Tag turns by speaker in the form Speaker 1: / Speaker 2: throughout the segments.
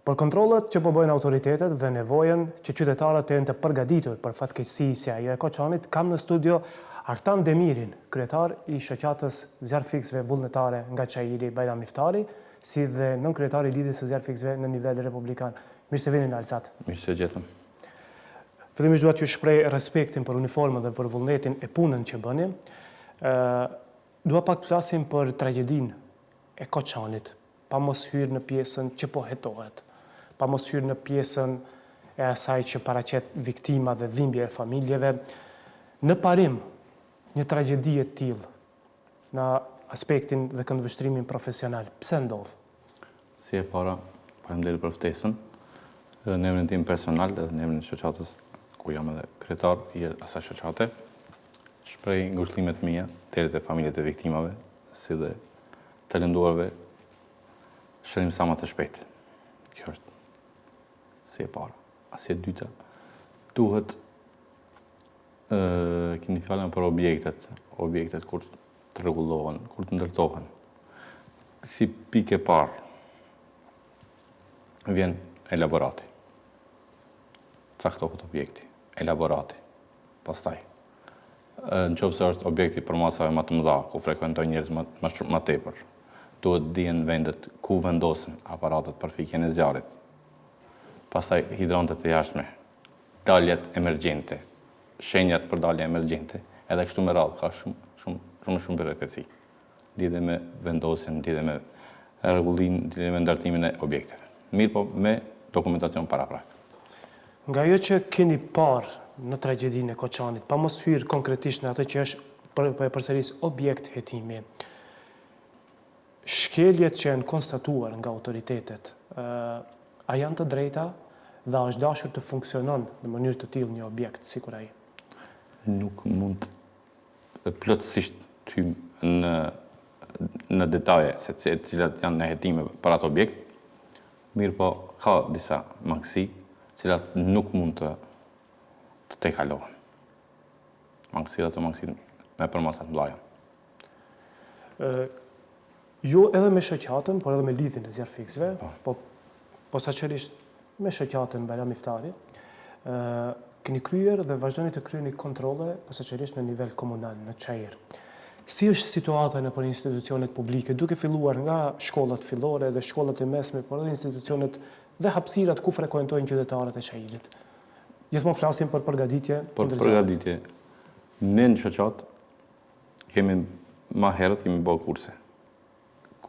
Speaker 1: Për kontrollet që po bëjnë autoritetet dhe nevojën që qytetarët të jenë të përgatitur për fatkeqësi si ajo e Koçanit, kam në studio Artan Demirin, kryetar i shoqatës zjarrfiksve vullnetare nga Çajiri Bajram Iftari, si dhe nën-kryetar i lidhjes së zjarrfiksve në nivel republikan. Mirë se vini në Alsat.
Speaker 2: Mirë se gjetëm.
Speaker 1: Fillimisht dua t'ju shpreh respektin për uniformën dhe për vullnetin e punën që bëni. Dua pak të flasim për tragjedinë e Koçanit, pa mos hyrë në pjesën që po hetohet, pa mos hyrë në pjesën e asaj që paraqet viktima dhe dhimbje e familjeve. Në parim, një tragjedi e tillë në aspektin dhe këndvështrimin profesional, pse ndodh?
Speaker 2: Si e para, faleminderit për ftesën. Në emrin tim personal dhe në emrin e shoqatës ku jam edhe kryetar i asaj shoqate, shpreh ngushëllimet mia deri te familjet e viktimave, si dhe të lënduarve, shërim sa më të shpejt. Kjo është si e para. Si e dyta, duhet keni fjalën për objektet kur të rregullohen, kur të ndërtohen. Si pikë e parë vjen elaborati. Caktohet objekti, elaborati. Pastaj, nëse është objekti për masave më të mëdha, ku frekuentojnë njerëz më tepër, duhet dihen vendet ku vendosen aparatet për fikjen e zjarrit. Pastaj hidrantet e jashtme, daljet emergjente, shenjat për dalje emergjente, edhe kështu me radhë, ka shumë birokraci. Lidhe me vendosjen, lidhe me rregullimin, lidhe me ndërtimin e objekteve. Mirë po me dokumentacion paraprak.
Speaker 1: Nga ajo që keni parë në tragjedinë e Koçanit, pa mos hyrë konkretisht në atë që është përsëris objekt hetimi, shkeljet që janë konstatuar nga autoritetet, a janë të drejta dhe a është dashur të funksionon në mënyrë të tillë një objekt sikur ai?
Speaker 2: Nuk mund plotësisht të hym në detaje se cilat janë në hetime për atë objekt, mirë po ka disa mangësi cilat nuk mund të tejkalohen. Mangësi me përmasat mëdha.
Speaker 1: Jo edhe me shoqatën, por edhe me lidhjen e zjarrfiksve, posaçërisht me shoqatën Bajram Iftari, keni kryer dhe vazhdoni të kryeni kontrolle posaçërisht në nivel komunal në Çajir. Si është situata nëpër institucionet publike, duke filluar nga shkollat fillore dhe shkollat e mesme, por edhe institucionet dhe hapësirat ku frekuentojnë qytetarët e Çajirit? Gjithmonë flasim për përgatitje.
Speaker 2: Për përgatitje. Ne në shoqat më herët kemi bërë kurse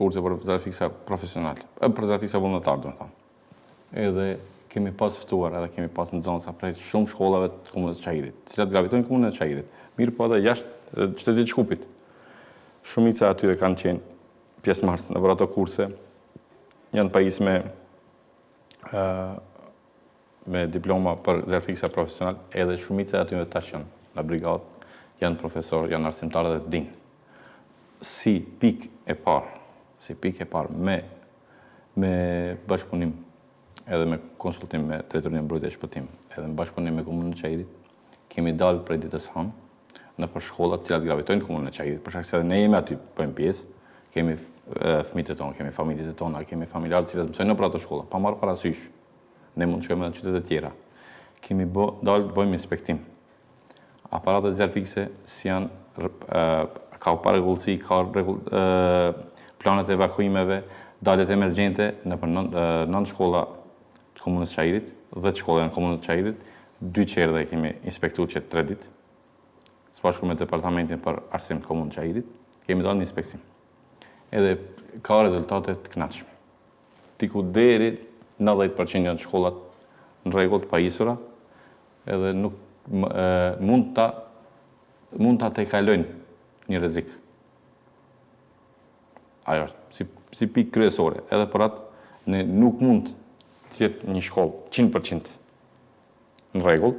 Speaker 2: për zjarrfiksa profesional, për zjarrfiksa vullnetar, domethënë. Edhe kemi pas ftuar, edhe kemi pas nxënësa prej shumë shkollave të komunës së Çajirit, të cilat gravitojnë komunën e Çajirit. Mirë po edhe jashtë qytetit të Shkupit. Shumica atyre kanë qenë pjesëmarrës në ato kurse, janë pajis me diploma për zjarrfiksa profesional, edhe shumica atyre tash janë në brigadë, janë profesorë, janë arsimtarë dhe dinë. Si pikë e parë me bashkëpunim edhe me konsultim me Drejtorinë e Mbrojtjes dhe Shpëtim, edhe me bashkëpunim me komunën e Çajirit, kemi dalë prej ditës hënë në për shkollat cilat gravitojnë komunën e Çajirit, për shkak se ne jemi aty bëjmë pjesë, kemi fëmijët e tonë, kemi familjet e tona, kemi familjarë cilat mësojnë në ato shkolla, pa marrë parasysh. Ne mund të shkojmë në qytete të tjera. Kemi dalë bëjmë inspektim. Aparatet zjarrfikse si janë ka pa rregullsi, ka planet e evakuimeve, daljet emergjente në shkolla të komunës së Çajirit dhe shkolla në komunën e Çajirit, 2 qerdhe kemi inspektuar që 3 ditë. Së bashku me departamentin për arsim të komunës së Çajirit, kemi dalë në inspeksim. Edhe ka rezultate të kënaqshme. Diku deri 90% janë shkollat në rregull të pajisura, edhe nuk mund ta tejkalojnë një rrezik. Ajo është si pikë kryesore. Edhe për atë, ne nuk mund të jetë një shkollë 100% në rregull,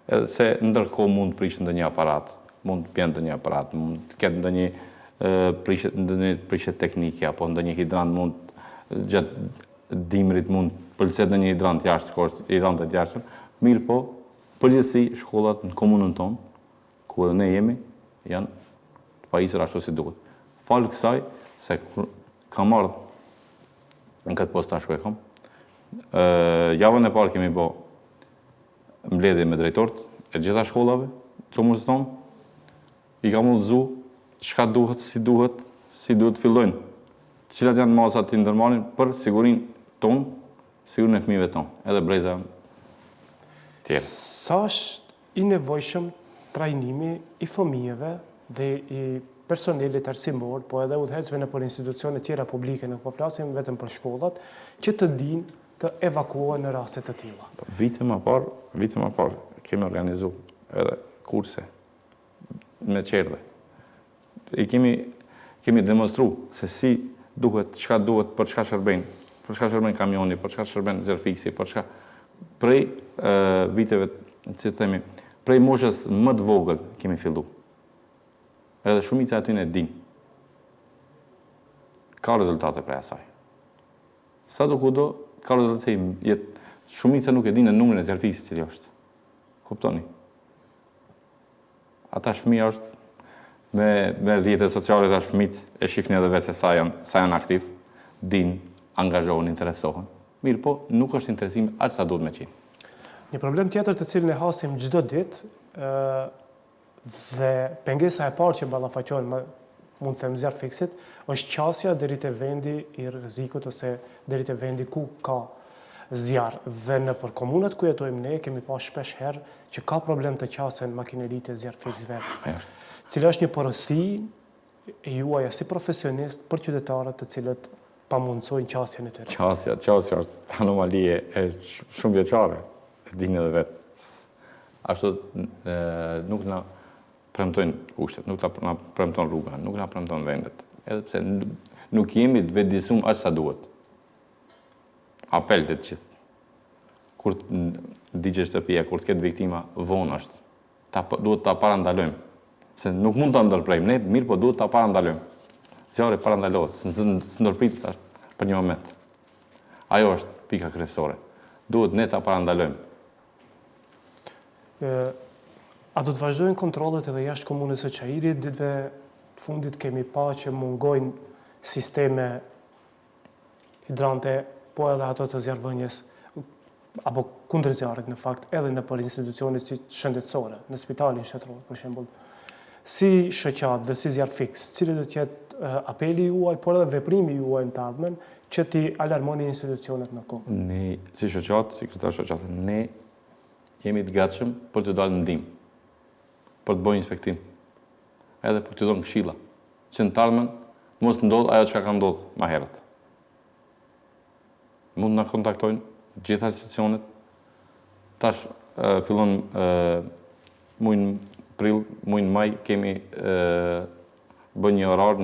Speaker 2: edhe se ndërkohë mund të prishë ndonjë aparat, mund të bjen ndonjë aparat, mund të ketë ndonjë prishje teknike, apo ndonjë hidrant mund gjatë dimrit mund pëlqet ndonjë hidrant hidrantet jashtë. Mirë po, përgjithësi shkollat në komunën tonë, ku edhe ne jemi, janë të pajisur ashtu si duhet. Falë kësaj, se kam ardhur në këtë post tash ku e kam, Javën e parë kemi bo mbledhje me drejtorët e gjitha shkollave, çomës tonë, i kam udhëzu çka duhet, si duhet të fillojnë, cilat janë masat të ndërmarrin për sigurinë tonë, sigurinë e fëmijëve tonë, edhe breza tjera.
Speaker 1: Sa është i nevojshëm trajnimi i fëmijëve dhe i personelit arsimor, po edhe udhëheqësve në për institucione tjera publike, nuk po flasim vetëm për shkollat, që të dinë të evakuohen në raste të tilla.
Speaker 2: Vite më parë kemi organizuar edhe kurse me qerdhe. I kemi demonstruar se si duhet, çka duhet, për çka shërben kamioni, për çka shërben zerfiksi, për çka prej viteve, si themi, prej moshës më të vogël kemi fillu. Edhe shumica aty ne din. Ka rezultate prej asaj. Sa do kudo, ka rezultate shumica nuk e din në numrin e zerfiksit cili është. Kuptoni? Ata fëmijë është me rrjetet sociale, ata fëmijët e shifni edhe vetë se sa janë aktiv, din, angazhohen, interesohen. Mirë po, nuk është interesim aq sa duhet me qenë.
Speaker 1: Një problem tjetër të cilin e hasim çdo ditë dhe pengesa e parë që ballafaqohen mund të them zjarfiksit, është qasja deri te vendi i rrezikut ose deri te vendi ku ka zjarr. Dhe nëpër komunat ku jetojmë ne kemi pas shpesh herë që ka problem të qasen makineritë e zjarfiksve. Cila është një porosi e juaja si profesionist për qytetarët të cilët pamundsojnë qasjen e tyre?
Speaker 2: Qasja është anomalie e shumë vjeçare, e dini edhe vetë. Ashtu nuk na premtojnë kushtet, nuk na premton rruga, nuk na premton vendet. Edhe pse nuk jemi të vetëdijshëm aq sa duhet. Apel të gjithë. Kur digje shtëpia, kur të ketë viktima, vonë është. Duhet ta parandalojmë. Se nuk mund ta ndërprejmë ne, mirë, po duhet ta parandalojmë. Zjarri parandalohet, s'ndërprit për një moment. Ajo është pika kryesore. Duhet ne ta parandalojmë.
Speaker 1: A do të vazhdojnë kontrollet edhe jashtë komunës së Çajirit? Ditëve të fundit kemi pa që mungojnë sisteme hidrante, po edhe ato të zjarrvënies, apo kundër zjarrit në fakt, edhe në për institucionet si shëndetësore, në spitalin shtetëror, për shembull. Si shoqat dhe si zjarrfiks, cili do të jetë apeli juaj, por edhe veprimi juaj në të ardhmen, që ti alarmoni institucionet në kohë?
Speaker 2: Ne, si shoqat, si kryetar shoqate, ne jemi të gatshëm për të dalë në ndihmë, për të bëjë inspektim, edhe për të dhënë këshilla, që në të ardhmen mos ndodh ajo që ka ndodhur më herët. Mund na kontaktojnë gjitha institucionet. Tash fillon muin prill, muin maj kemi bën një orar,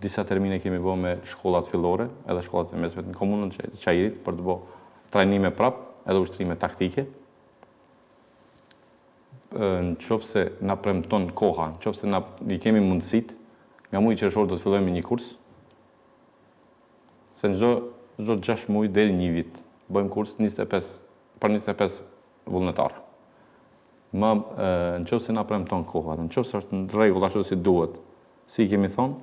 Speaker 2: disa termine kemi bë me shkollat fillore, edhe shkollat e mesme në komunën e Çajirit për të bë trajnime prap, edhe ushtrime taktike. Në qoftë se na premton koha, në qoftë se i kemi mundësit, nga muaj qershor do të fillojmë një kurs, se në çdo 6 muaj deri 1 vit bëjmë kurs për 25 vullnetarë. Në qoftë se na premton koha, në qoftë se është në rregull ashtu si duhet, si kemi thonë,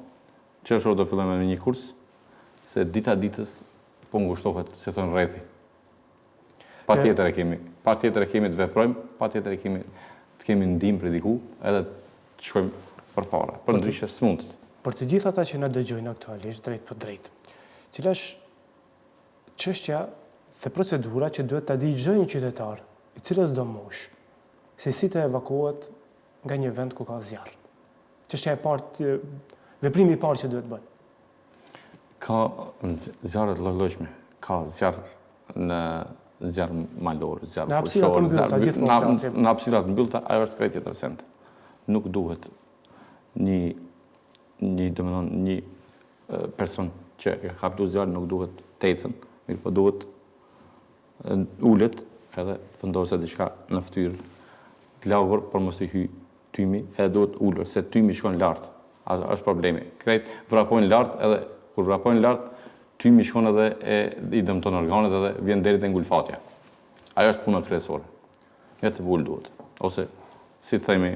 Speaker 2: qershor do fillojmë me një kurs, se dita ditës po ngushtohet, si thonë rrethi. Patjetër e kemi të veprojmë, patjetër e kemi të kemi ndihmë për diku, edhe të shkojmë përpara. Për ndryshe s'mund.
Speaker 1: Për të gjithë ata që na dëgjojnë aktualisht drejt për drejt, cila është çështja dhe procedura që duhet ta dijë çdo një qytetar, i cilës do mosh, se si të evakuohet nga një vend ku ka zjarr. Çështja e parë, veprimi i parë që duhet bëj.
Speaker 2: Ka zjarre të lloj-llojshme. Ka zjarr në zjarr malor, zjarr fushor, në hapësirat mbyllta, ajo është krejt tjetër send. Nuk duhet një person që ka kaptur zjarr nuk duhet të ecën, mirë po duhet ulet edhe vendoset diçka në fytyrë të lagur për mos të hyj tymi, edhe duhet ulur, se tymi shkon lart. Është problemi. Krejt vrapojnë lart, edhe kur vrapojnë lart, tymi shkon edhe i dëmton organet edhe vjen deri te ngulfatja. Ajo është puna kryesore. Ja të ul duhet. Ose, si themi,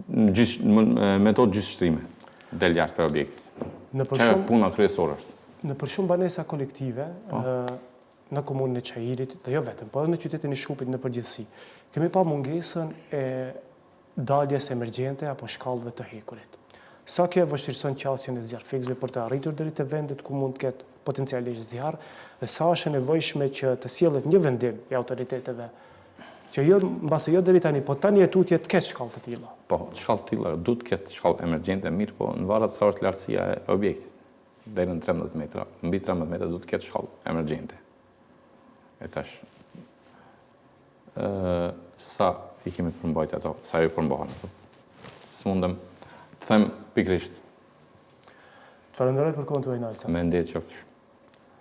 Speaker 2: metodë gjyshtërime del jashtë për objektit. Çfarë puna kryesore është?
Speaker 1: Në për shumë banesa kolektive, në komunën e Qajirit, dhe jo vetëm, po edhe në qytetin e Shkupit në përgjithësi, kemi pa mungesën e daljes emergjente apo shkallëve të hekurit. Sa kjo vështirëson qasjen e zjarrfikësve për të arritur deri te vendet ku mund të ketë potencialisht zjarr, dhe sa është e nevojshme që të sjellet një vendim i autoriteteve që jo mbase jo deri tani, po tani e tutje të ketë shkallë të tilla.
Speaker 2: Po, shkallë të tilla duhet të ketë shkallë emergjente mirë, po në varet sa është lartësia e objektit. Deri në 13 metra, mbi 13 metra duhet të ketë shkallë emergjente. E tash sa i kemi përmbajt ato, sa ju përmbahen ato. S'mundem të them pikërisht.
Speaker 1: Të falenderoj për kohën tuaj, Nalsa.
Speaker 2: Me ndetë qoftë.